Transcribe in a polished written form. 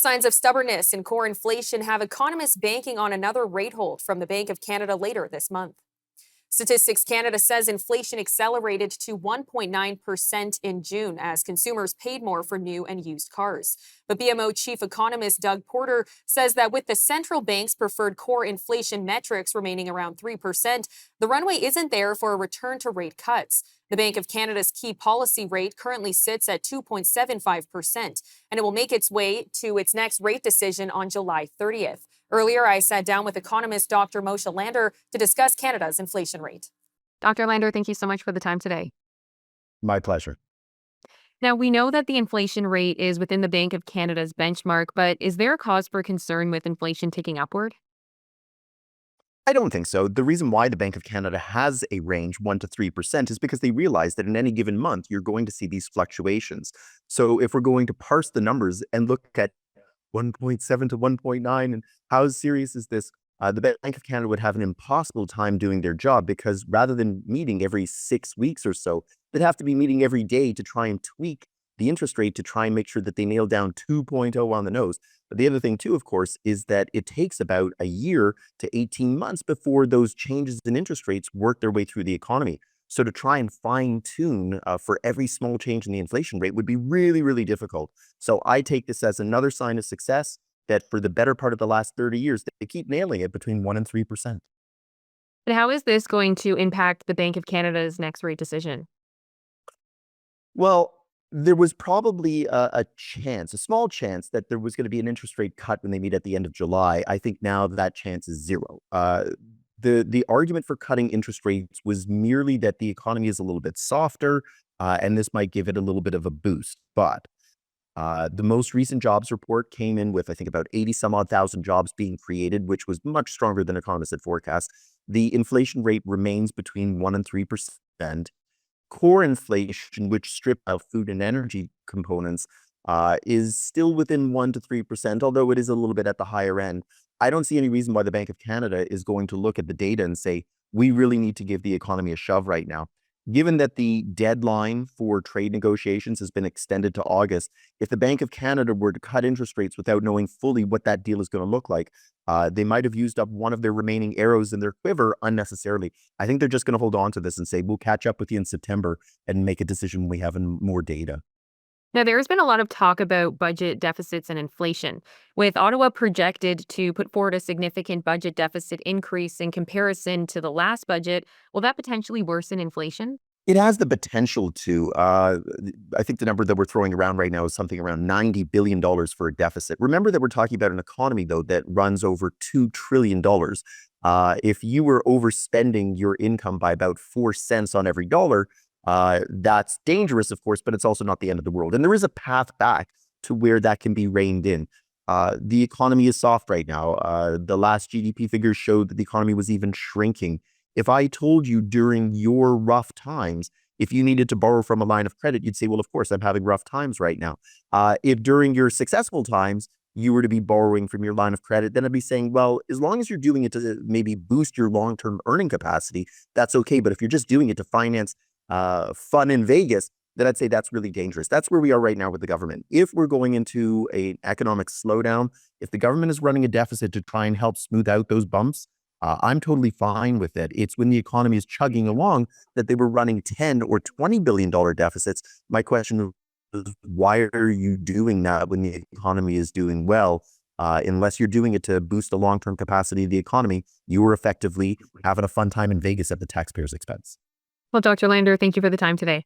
Signs of stubbornness in core inflation have economists banking on another rate hold from the Bank of Canada later this month. Statistics Canada says inflation accelerated to 1.9% in June as consumers paid more for new and used cars. But BMO chief economist Doug Porter says that with the central bank's preferred core inflation metrics remaining around 3%, the runway isn't there for a return to rate cuts. The Bank of Canada's key policy rate currently sits at 2.75%, and it will make its way to its next rate decision on July 30th. Earlier, I sat down with economist Dr. Moshe Lander to discuss Canada's inflation rate. Dr. Lander, thank you so much for the time today. My pleasure. Now, we know that the inflation rate is within the Bank of Canada's benchmark, but is there a cause for concern with inflation ticking upward? I don't think so. The reason why the Bank of Canada has a range 1 to 3% is because they realize that in any given month, you're going to see these fluctuations. So if we're going to parse the numbers and look at 1.7 to 1.9 and how serious is this, the Bank of Canada would have an impossible time doing their job because rather than meeting every 6 weeks or so, they'd have to be meeting every day to try and tweak the interest rate to try and make sure that they nail down 2.0 on the nose. But the other thing too, of course, is that it takes about a year to 18 months before those changes in interest rates work their way through the economy. So to try and fine tune for every small change in the inflation rate would be really, really difficult. So I take this as another sign of success that for the better part of the last 30 years, they keep nailing it between 1 and 3%. And how is this going to impact the Bank of Canada's next rate decision? Well, there was probably a small chance that there was going to be an interest rate cut when they meet at the end of July. I think now that chance is zero. The argument for cutting interest rates was merely that the economy is a little bit softer, and this might give it a little bit of a boost. But the most recent jobs report came in with, I think, about 80 some odd thousand jobs being created, which was much stronger than economists had forecast. The inflation rate remains between 1 and 3%. Core inflation, which stripped out food and energy components, is still within 1 to 3%, although it is a little bit at the higher end. I don't see any reason why the Bank of Canada is going to look at the data and say, we really need to give the economy a shove right now. Given that the deadline for trade negotiations has been extended to August, if the Bank of Canada were to cut interest rates without knowing fully what that deal is going to look like, they might have used up one of their remaining arrows in their quiver unnecessarily. I think they're just going to hold on to this and say, we'll catch up with you in September and make a decision when we have more data. Now, there's been a lot of talk about budget deficits and inflation, with Ottawa projected to put forward a significant budget deficit increase in comparison to the last budget. Will that potentially worsen inflation? It has the potential to. I think the number that we're throwing around right now is something around $90 billion for a deficit. Remember that we're talking about an economy, though, that runs over $2 trillion. If you were overspending your income by about 4 cents on every dollar, that's dangerous, of course, but it's also not the end of the world. And there is a path back to where that can be reined in. The economy is soft right now. The last GDP figures showed that the economy was even shrinking. If I told you during your rough times, if you needed to borrow from a line of credit, you'd say, well, of course, I'm having rough times right now. If during your successful times, you were to be borrowing from your line of credit, then I'd be saying, well, as long as you're doing it to maybe boost your long-term earning capacity, that's okay. But if you're just doing it to finance fun in Vegas, then I'd say that's really dangerous. That's where we are right now with the government. If we're going into an economic slowdown, if the government is running a deficit to try and help smooth out those bumps, I'm totally fine with it. It's when the economy is chugging along that they were running $10 or $20 billion deficits. My question is, why are you doing that when the economy is doing well? Unless you're doing it to boost the long-term capacity of the economy, you are effectively having a fun time in Vegas at the taxpayer's expense. Well, Dr. Lander, thank you for the time today.